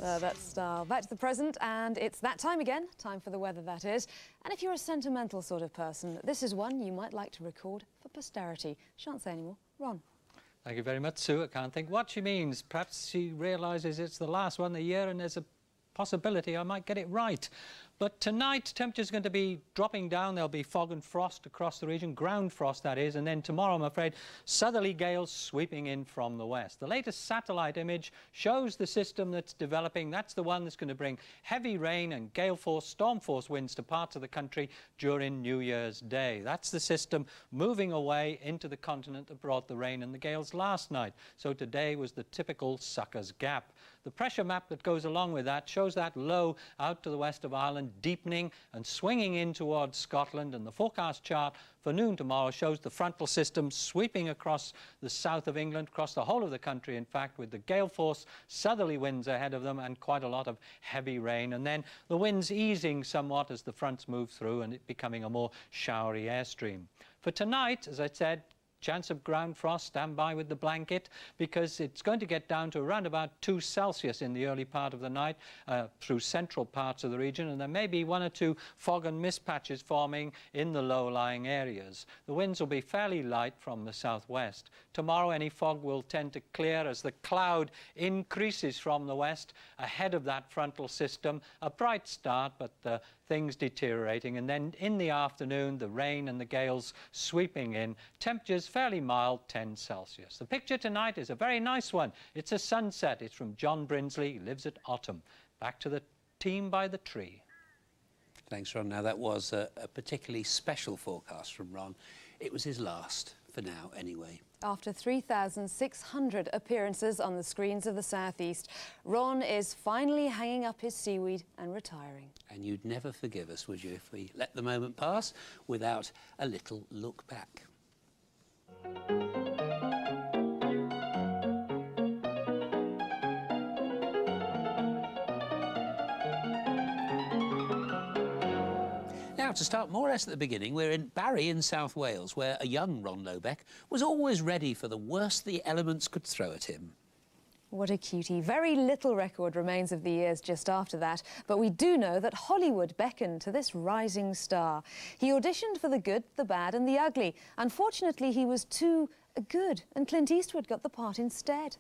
That star. Back to the present, and it's that time again. Time for the weather, that is. And if you're a sentimental sort of person, this is one you might like to record for posterity. Shan't say any more. Ron. Thank you very much, Sue. I can't think what she means. Perhaps she realises it's the last one of the year and there's a possibility I might get it right. But tonight, temperature's going to be dropping down. There'll be fog and frost across the region, ground frost that is, and then tomorrow, I'm afraid, southerly gales sweeping in from the west. The latest satellite image shows the system that's developing. That's the one that's going to bring heavy rain and gale force, storm force winds to parts of the country during New Year's Day. That's the system moving away into the continent that brought the rain and the gales last night. So today was the typical sucker's gap. The pressure map that goes along with that shows that low out to the west of Ireland deepening and swinging in towards Scotland, and the forecast chart for noon tomorrow shows the frontal system sweeping across the south of England, across the whole of the country, in fact, with the gale force southerly winds ahead of them and quite a lot of heavy rain, and then the winds easing somewhat as the fronts move through and it becoming a more showery airstream. For tonight, as I said, chance of ground frost, stand by with the blanket, because it's going to get down to around about 2 Celsius in the early part of the night through central parts of the region, and there may be 1 or 2 fog and mist patches forming in the low-lying areas. The winds will be fairly light from the southwest. Tomorrow any fog will tend to clear as the cloud increases from the west ahead of that frontal system. A bright start, but things deteriorating, and then in the afternoon the rain and the gales sweeping in. Temperatures fairly mild, 10 Celsius. The picture tonight is a very nice one. It's a sunset. It's from John Brinsley. He lives at Ottham. Back to the team by the tree. Thanks, Ron. Now, that was a particularly special forecast from Ron. It was his last, for now, anyway. After 3,600 appearances on the screens of the southeast, Ron is finally hanging up his seaweed and retiring. And you'd never forgive us, would you, if we let the moment pass without a little look back. Now, to start more or less at the beginning, we're in Barry in South Wales, where a young Ron Lobeck was always ready for the worst the elements could throw at him. What a cutie. Very little record remains of the years just after that, but we do know that Hollywood beckoned to this rising star. He auditioned for the good, the bad and the ugly. Unfortunately, he was too good, and Clint Eastwood got the part instead.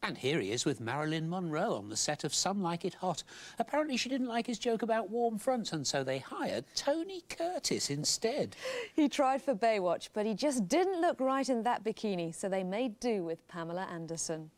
And here he is with Marilyn Monroe on the set of Some Like It Hot. Apparently she didn't like his joke about warm fronts, and so they hired Tony Curtis instead. He tried for Baywatch, but he just didn't look right in that bikini, so they made do with Pamela Anderson.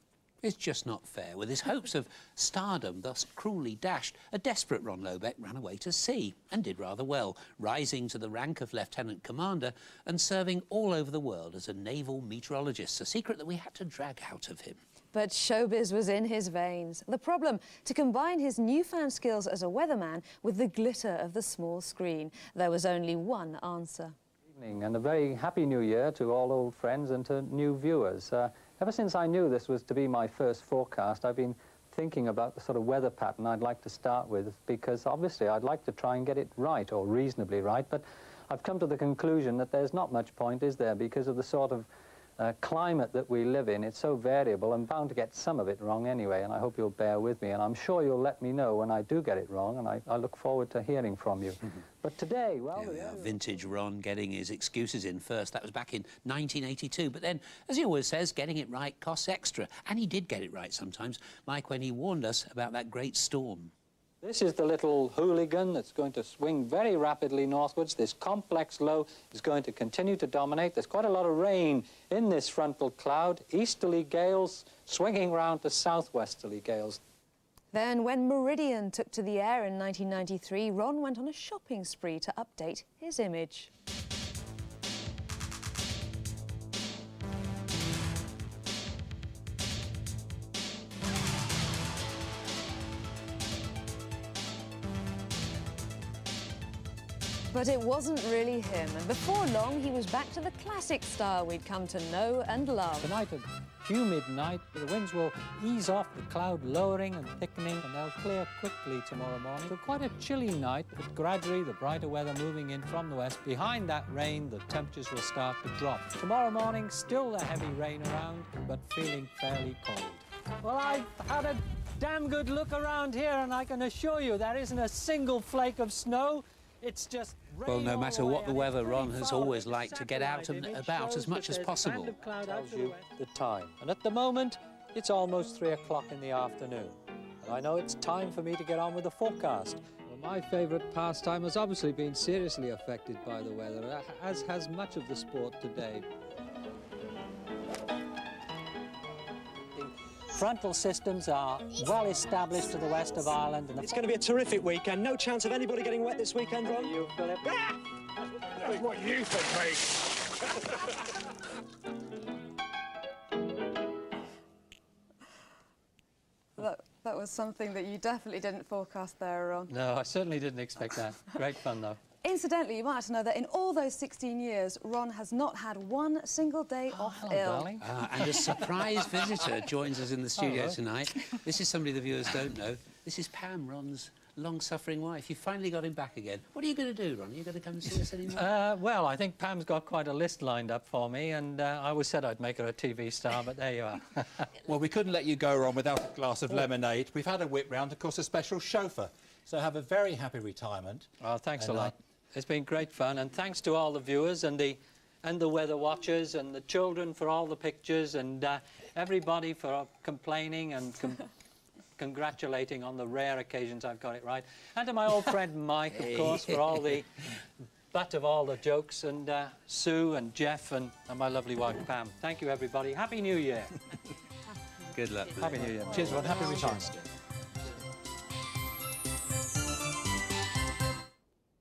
It's just not fair. With his hopes of stardom thus cruelly dashed, a desperate Ron Lobeck ran away to sea and did rather well, rising to the rank of Lieutenant Commander and serving all over the world as a naval meteorologist, a secret that we had to drag out of him. But showbiz was in his veins. The problem, to combine his newfound skills as a weatherman with the glitter of the small screen. There was only one answer. Good evening, and a very happy new year to all old friends and to new viewers. Ever since I knew this was to be my first forecast, I've been thinking about the sort of weather pattern I'd like to start with, because obviously I'd like to try and get it right, or reasonably right, but I've come to the conclusion that there's not much point, is there, because of the sort of climate that we live in. It's so variable. I'm bound to get some of it wrong anyway, and I hope you'll bear with me, and I'm sure you'll let me know when I do get it wrong, and I look forward to hearing from you. But today, well... There we are, vintage Ron getting his excuses in first. That was back in 1982. But then, as he always says, getting it right costs extra. And he did get it right sometimes, like when he warned us about that great storm. This is the little hooligan that's going to swing very rapidly northwards. This complex low is going to continue to dominate. There's quite a lot of rain in this frontal cloud. Easterly gales swinging round to southwesterly gales. Then, when Meridian took to the air in 1993, Ron went on a shopping spree to update his image. But it wasn't really him, and before long he was back to the classic style we'd come to know and love. Tonight, a humid night, the winds will ease off, the cloud lowering and thickening, and they'll clear quickly tomorrow morning. So quite a chilly night, but gradually the brighter weather moving in from the west. Behind that rain, the temperatures will start to drop. Tomorrow morning, still the heavy rain around, but feeling fairly cold. Well, I've had a damn good look around here, and I can assure you there isn't a single flake of snow. It's just rain. Well, no all matter the way, what the and weather, it's Ron pretty has far, always but the liked to get out satellite and image about shows as much that as there's a possible. band of cloud tells you the time. And at the moment, it's almost 3 o'clock in the afternoon. And I know it's time for me to get on with the forecast. Well, my favourite pastime has obviously been seriously affected by the weather, as has much of the sport today. Frontal systems are well established to the west of Ireland. And It's going to be a terrific weekend. No chance of anybody getting wet this weekend, Ron. You, Philip? That's what you think, mate. That was something that you definitely didn't forecast there, Ron. No, I certainly didn't expect that. Great fun, though. Incidentally, you might know that in all those 16 years, Ron has not had one single day off Hello, ill. darling. And a surprise visitor joins us in the studio tonight. This is somebody the viewers don't know. This is Pam, Ron's long-suffering wife. You finally got him back again. What are you going to do, Ron? Are you going to come and see us anymore? Well, I think Pam's got quite a list lined up for me, and I always said I'd make her a TV star, but there you are. Well, we couldn't let you go, Ron, without a glass of lemonade. We've had a whip round, of course, a special chauffeur. So have a very happy retirement. Oh, thanks a lot. It's been great fun, and thanks to all the viewers and the weather watchers and the children for all the pictures, and everybody for complaining and congratulating on the rare occasions I've got it right. And to my old friend Mike, of course, for all the butt of all the jokes, and Sue and Jeff and my lovely wife Pam. Thank you, everybody. Happy New Year. Good luck. Happy New Year. Cheers, Ron. Happy retirement.